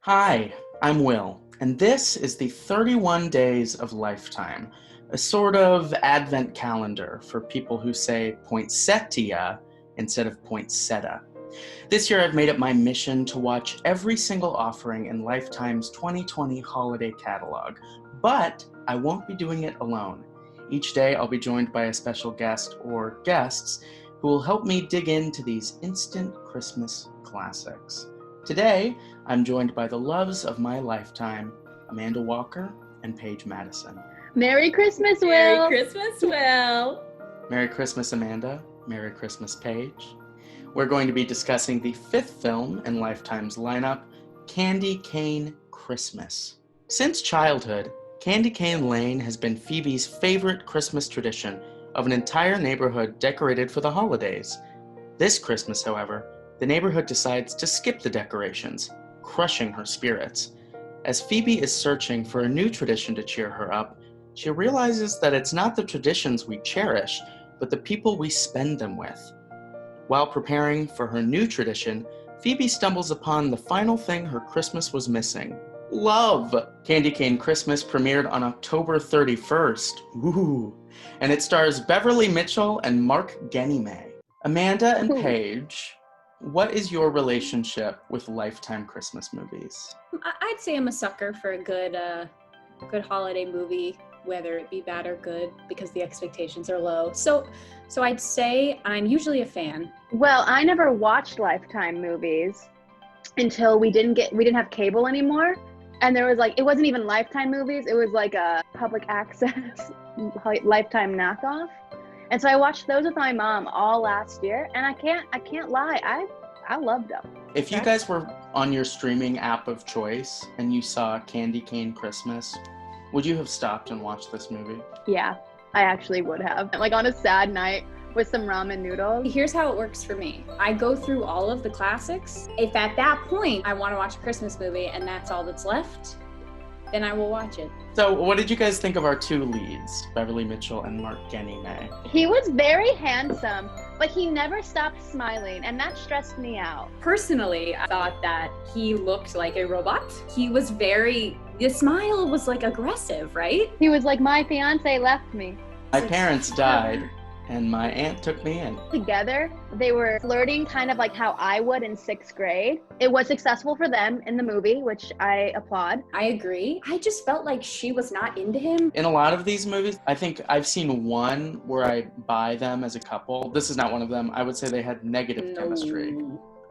Hi, I'm Will, and this is the 31 Days of Lifetime, a sort of advent calendar for people who say poinsettia instead of poinsettia. This year I've made it my mission to watch every single offering in Lifetime's 2020 holiday catalog, but I won't be doing it alone. Each day I'll be joined by a special guest or guests who will help me dig into these instant Christmas classics. Today, I'm joined by the loves of my lifetime, Amanda Walker and Paige Matteson. Merry Christmas, Will! Merry Christmas, Will! Merry Christmas, Amanda. Merry Christmas, Paige. We're going to be discussing the fifth film in Lifetime's lineup, Candy Cane Christmas. Since childhood, Candy Cane Lane has been Phoebe's favorite Christmas tradition of an entire neighborhood decorated for the holidays. This Christmas, however, the neighborhood decides to skip the decorations, crushing her spirits. As Phoebe is searching for a new tradition to cheer her up, she realizes that it's not the traditions we cherish, but the people we spend them with. While preparing for her new tradition, Phoebe stumbles upon the final thing her Christmas was missing: love! Candy Cane Christmas premiered on October 31st. Ooh! And it stars Beverly Mitchell and Mark Ganymede. Amanda and Paige, what is your relationship with Lifetime Christmas movies? I'd say I'm a sucker for a good holiday movie, whether it be bad or good, because the expectations are low. So I'd say I'm usually a fan. Well, I never watched Lifetime movies until we didn't have cable anymore. And there was it wasn't even Lifetime movies, it was like a public access Lifetime knockoff. And so I watched those with my mom all last year, and I can't lie, I loved them. If you guys were on your streaming app of choice and you saw Candy Cane Christmas, would you have stopped and watched this movie? Yeah, I actually would have. On a sad night with some ramen noodles. Here's how it works for me. I go through all of the classics. If at that point I want to watch a Christmas movie and that's all that's left, then I will watch it. So what did you guys think of our two leads, Beverly Mitchell and Mark Ganymede? He was very handsome, but he never stopped smiling, and that stressed me out. Personally, I thought that he looked like a robot. He was the smile was aggressive, right? He was like, my fiance left me. My parents died, and my aunt took me in. Together, they were flirting kind of like how I would in 6th grade. It was successful for them in the movie, which I applaud. I agree. I just felt like she was not into him. In a lot of these movies, I think I've seen one where I buy them as a couple. This is not one of them. I would say they had negative chemistry.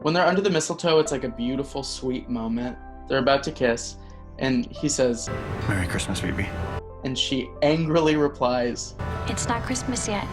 When they're under the mistletoe, it's like a beautiful, sweet moment. They're about to kiss, and he says, "Merry Christmas, Phoebe." And she angrily replies, "It's not Christmas yet."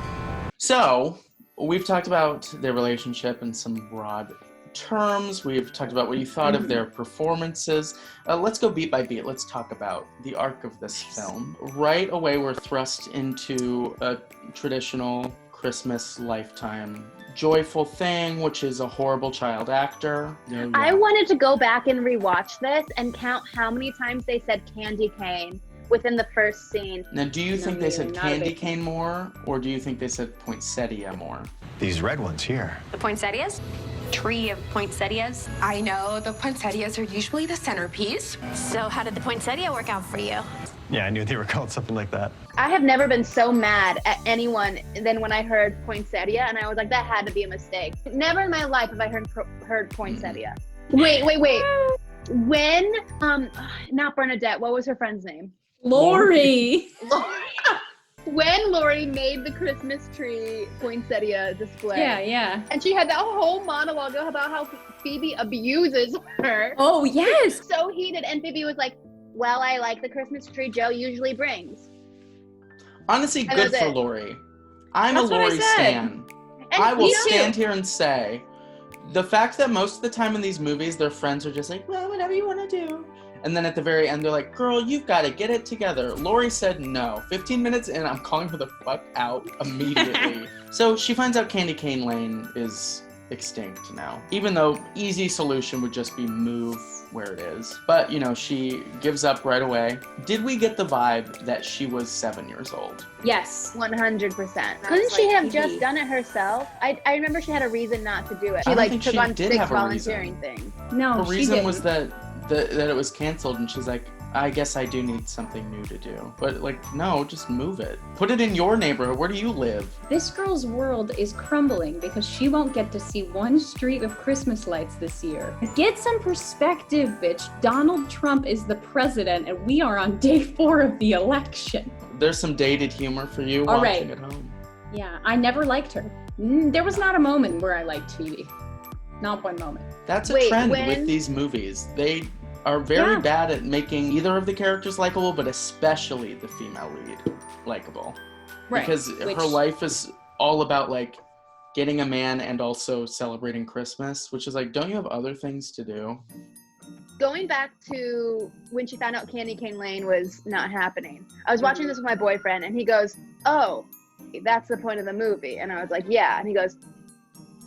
So, we've talked about their relationship in some broad terms. We've talked about what you thought of their performances. Let's go beat by beat. Let's talk about the arc of this film. Right away, we're thrust into a traditional Christmas Lifetime joyful thing, which is a horrible child actor. I wanted to go back and rewatch this and count how many times they said candy cane within the first scene. Now, do you think they said candy cane more, or do you think they said poinsettia more? These red ones here. The poinsettias? Tree of poinsettias. I know, the poinsettias are usually the centerpiece. So how did the poinsettia work out for you? Yeah, I knew they were called something like that. I have never been so mad at anyone than when I heard poinsettia, and I was like, that had to be a mistake. Never in my life have I heard poinsettia. Wait. When, not Bernadette, what was her friend's name? Lori. When Lori made the Christmas tree poinsettia display. Yeah. And she had that whole monologue about how Phoebe abuses her. Oh, yes. So heated. And Phoebe was like, well, I like the Christmas tree Joe usually brings. Honestly, And good for it. Lori. I'm That's a what I Lori said. stan. And I will me stand too. here and say, the fact that most of the time in these movies, their friends are just like, well, whatever you want to do. And then at the very end, they're like, girl, you've got to get it together. Lori said no. 15 minutes in, I'm calling her the fuck out immediately. So she finds out Candy Cane Lane is extinct now. Even though easy solution would just be move where it is. But, she gives up right away. Did we get the vibe that she was 7 years old? Yes. 100%. Couldn't she have just done it herself? I remember she had a reason not to do it. She I don't think took she on did 6 have a volunteering reason. things. No, The she reason didn't. was that that it was canceled, and she's like, I guess I do need something new to do. But like, no, just move it. Put it in your neighborhood. Where do you live? This girl's world is crumbling because she won't get to see one street of Christmas lights this year. Get some perspective, bitch. Donald Trump is the president and we are on day 4 of the election. There's some dated humor for you All watching right. at home. Yeah, I never liked her. There was not a moment where I liked Phoebe. Not one moment. That's a trend with these movies. They are very bad at making either of the characters likable, but especially the female lead likable. Right. Because her life is all about like getting a man and also celebrating Christmas, which is like, don't you have other things to do? Going back to when she found out Candy Cane Lane was not happening, I was watching this with my boyfriend, and he goes, "Oh, that's the point of the movie." And I was like, "Yeah." And he goes,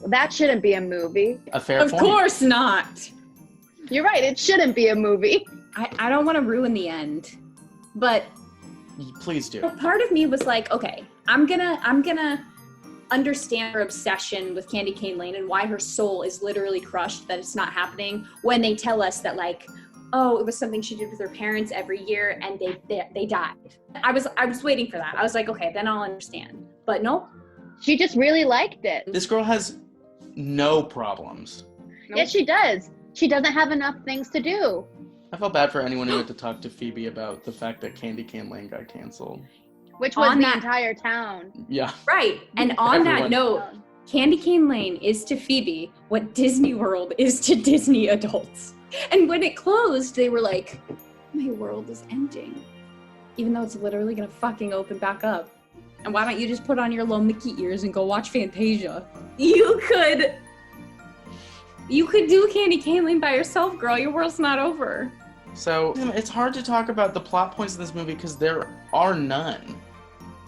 well, "That shouldn't be a movie." A fair point. Of course not. You're right. It shouldn't be a movie. I don't want to ruin the end, but Please do. part of me was like, okay, I'm gonna understand her obsession with Candy Cane Lane and why her soul is literally crushed that it's not happening when they tell us that like, oh, it was something she did with her parents every year and they died. I was waiting for that. I was like, okay, then I'll understand. But nope. She just really liked it. This girl has no problems. Nope. Yes, she does. She doesn't have enough things to do. I felt bad for anyone who had to talk to Phoebe about the fact that Candy Cane Lane got canceled. Which was On the that- entire town. Yeah. Right. And on that Everyone. note, Candy Cane Lane is to Phoebe what Disney World is to Disney adults. And when it closed, they were like, my world is ending. Even though it's literally gonna fucking open back up. And why don't you just put on your little Mickey ears and go watch Fantasia? You could do Candy Cane Lane by yourself, girl. Your world's not over. So it's hard to talk about the plot points of this movie because there are none.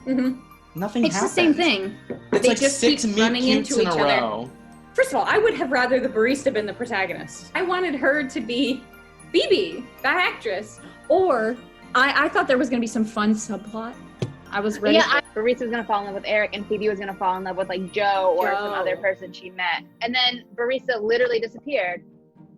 Mm-hmm. Nothing It's happens. the same thing. It's They like just 6 keep meet running cutes into in a each other. row. First of all, I would have rather the barista been the protagonist. I wanted her to be Phoebe, that actress. Or I thought there was going to be some fun subplot. I was ready. Yeah, Barista was gonna fall in love with Eric, and Phoebe was gonna fall in love with like Joe or some other person she met. And then Barista literally disappeared.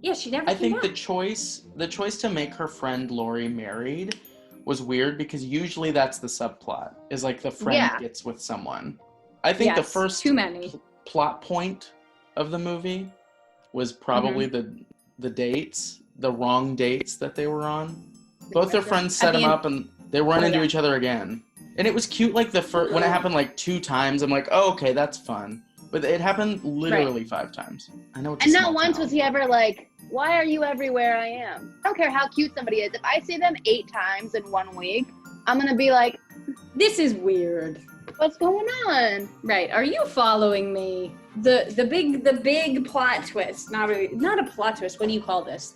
Yeah, she never I came think back. the choice to make her friend Lori married was weird because usually that's the subplot, is like the friend gets with someone. I think the first too many plot point of the movie was probably the dates, the wrong dates that they were on. Both their friends set them up and they run into each other again. And it was cute, like when it happened like 2 times, I'm like, oh, okay, that's fun. But it happened literally 5 times. I know it's And a not small once town. was he ever like, why are you everywhere I am? I don't care how cute somebody is. If I see them 8 times in 1 week, I'm gonna be like, this is weird. what's going on? Right. Are you following me? The big plot twist. Not a plot twist. What do you call this?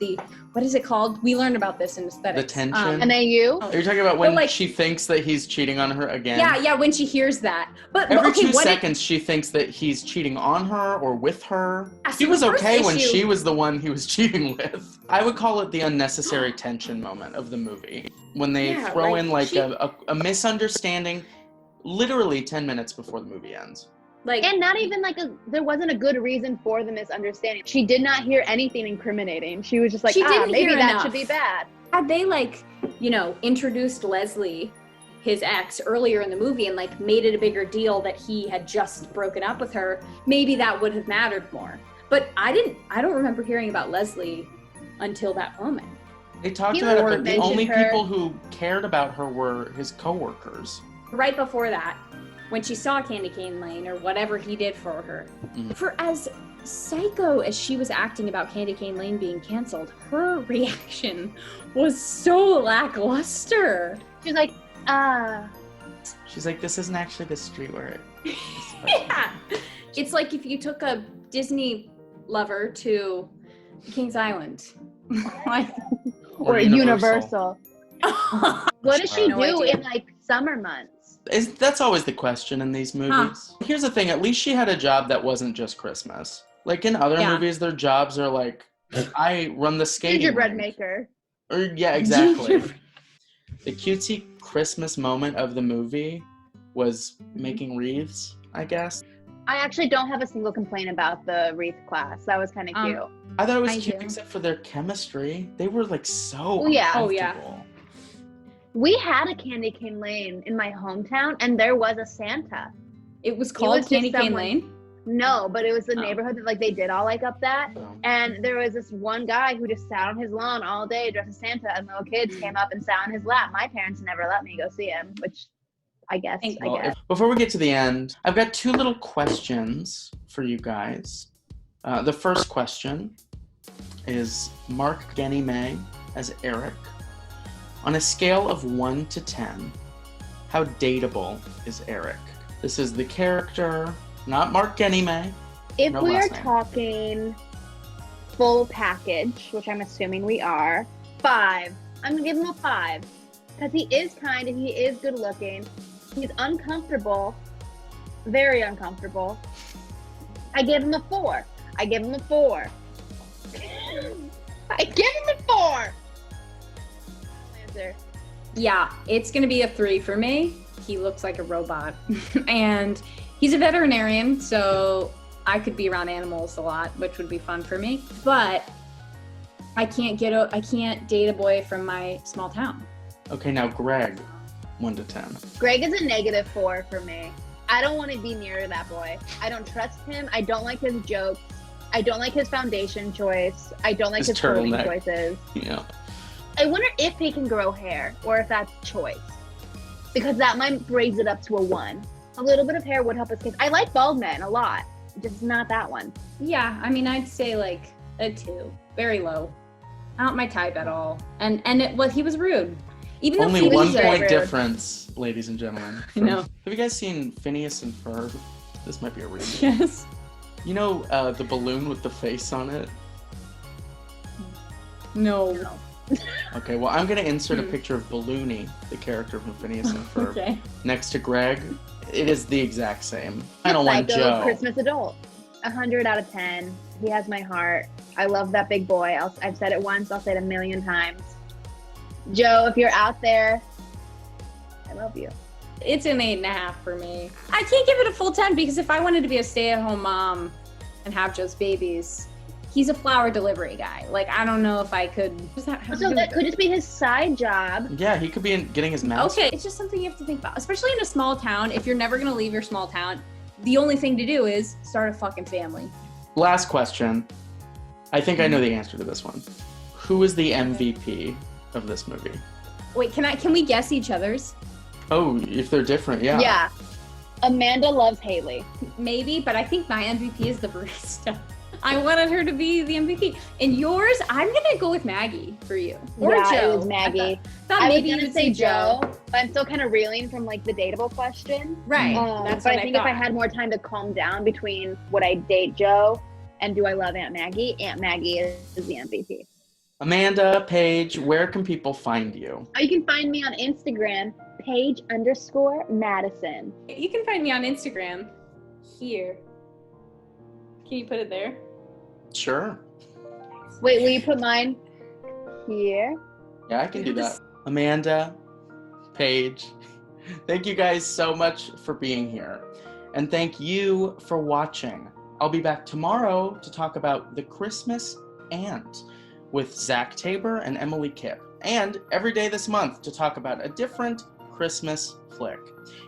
What is it called? We learned about this in aesthetics. The tension? And then you? Are you talking about when she thinks that he's cheating on her again? Yeah, when she hears that. But Every okay, 2 seconds she thinks that he's cheating on her or with her. So He was the first okay when issue- she was the one he was cheating with. I would call it the unnecessary tension moment of the movie. When they throw in like a misunderstanding literally 10 minutes before the movie ends. And not even like there wasn't a good reason for the misunderstanding. She did not hear anything incriminating. She was just like, maybe that should be bad. Had they introduced Leslie, his ex, earlier in the movie and made it a bigger deal that he had just broken up with her, maybe that would have mattered more. But I don't remember hearing about Leslie until that moment. They talked about it, but the only people who cared about her were his coworkers. Right before that, when she saw Candy Cane Lane or whatever he did for her, for as psycho as she was acting about Candy Cane Lane being canceled, her reaction was so lackluster. She was like, She's like, this isn't actually the street where it is. Yeah. It's like if you took a Disney lover to King's Island. or Universal. What does she No do idea. in summer months? That's always the question in these movies. Here's the thing, at least she had a job that wasn't just Christmas. Like in other movies, their jobs are like, I run the skating Gingerbread rink. maker. Or, yeah, exactly. The cutesy Christmas moment of the movie was making wreaths, I guess. I actually don't have a single complaint about the wreath class. That was kind of cute. I thought it was I cute do. except for their chemistry. They were like so Oh, yeah. Oh, yeah. uncomfortable. We had a Candy Cane Lane in my hometown, and there was a Santa. It was was called just Candy Cane someone- Lane. No, but it was the Oh. neighborhood that like they did all like up that. So, And there was this one guy who just sat on his lawn all day dressed as Santa, and little kids came up and sat on his lap. My parents never let me go see him, which I guess. well, before we get to the end, I've got 2 little questions for you guys. The first question is Mark Ganymede as Eric. On a scale of 1 to 10, how dateable is Eric? This is the character, not Mark Ganymede. If No we are last name. talking full package, which I'm assuming we are, 5. I'm gonna give him a 5 because he is kind and he is good looking. He's uncomfortable, very uncomfortable. I give him a 4. I give him a 4. I give him a 4. Answer. Yeah, it's gonna be a 3 for me. He looks like a robot. And he's a veterinarian, so I could be around animals a lot, which would be fun for me. But I can't date a boy from my small town. Okay, now Greg, 1 to 10. Greg is a -4 for me. I don't want to be near that boy. I don't trust him. I don't like his jokes. I don't like his foundation choice. I don't like His his clothing turtleneck. choices. Yeah. I wonder if he can grow hair or if that's choice. Because that might raise it up to a 1. A little bit of hair would help his kids. I like bald men a lot. Just not that one. Yeah, I mean, I'd say like a 2, very low. Not my type at all. And he was rude. Even though Only he was 1 very point rude. difference, ladies and gentlemen. I know. Have you guys seen Phineas and Ferb? This might be a read. Yes. You know the balloon with the face on it? No. Okay, well, I'm going to insert a picture of Balloony, the character from Phineas and Ferb, Okay. next to Greg. It is the exact same. Final one, Psycho Joe. Christmas adult. 100 out of 10. He has my heart. I love that big boy. I've said it once. I'll say it a million times. Joe, if you're out there, I love you. It's an 8.5 for me. I can't give it a full 10 because if I wanted to be a stay-at-home mom and have Joe's babies, he's a flower delivery guy. Like, I don't know if I could. So that could just be his side job. Yeah, he could be getting his master's. Okay, it's just something you have to think about, especially in a small town. If you're never gonna leave your small town, the only thing to do is start a fucking family. Last question. I think I know the answer to this one. Who is the MVP of this movie? Wait, can we guess each other's? Oh, if they're different, yeah. Yeah. Amanda loves Haley. Maybe, but I think my MVP is the barista. I wanted her to be the MVP. And yours, I'm gonna go with Maggie for you. Or Yeah, Joe. it was Maggie. Thought I was maybe you gonna would say Joe, but I'm still kind of reeling from like the dateable question. Right. But That's I what think if I thought. had more time to calm down between would I date Joe and do I love Aunt Maggie is the MVP. Amanda, Paige, where can people find you? You can find me on Instagram, Paige_Matteson. You can find me on Instagram here. Can you put it there? Sure. Wait, will you put mine here? Yeah, I can do that. Amanda, Paige, thank you guys so much for being here. And thank you for watching. I'll be back tomorrow to talk about The Christmas Aunt with Zach Tabor and Emily Kipp. And every day this month to talk about a different Christmas flick.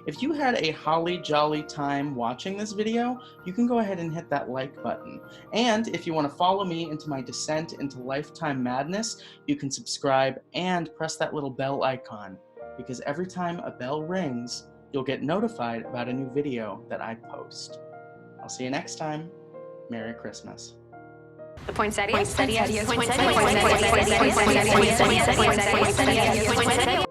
If you had a holly jolly time watching this video, you can go ahead and hit that like button. And if you want to follow me into my descent into lifetime madness, you can subscribe and press that little bell icon, because every time a bell rings, you'll get notified about a new video that I post. I'll see you next time. Merry Christmas. The poinsettias. Poinsettias. Poinsettias. Poinsettias. Poinsettias. Poinsettias. Poinsettias. Poinsettias.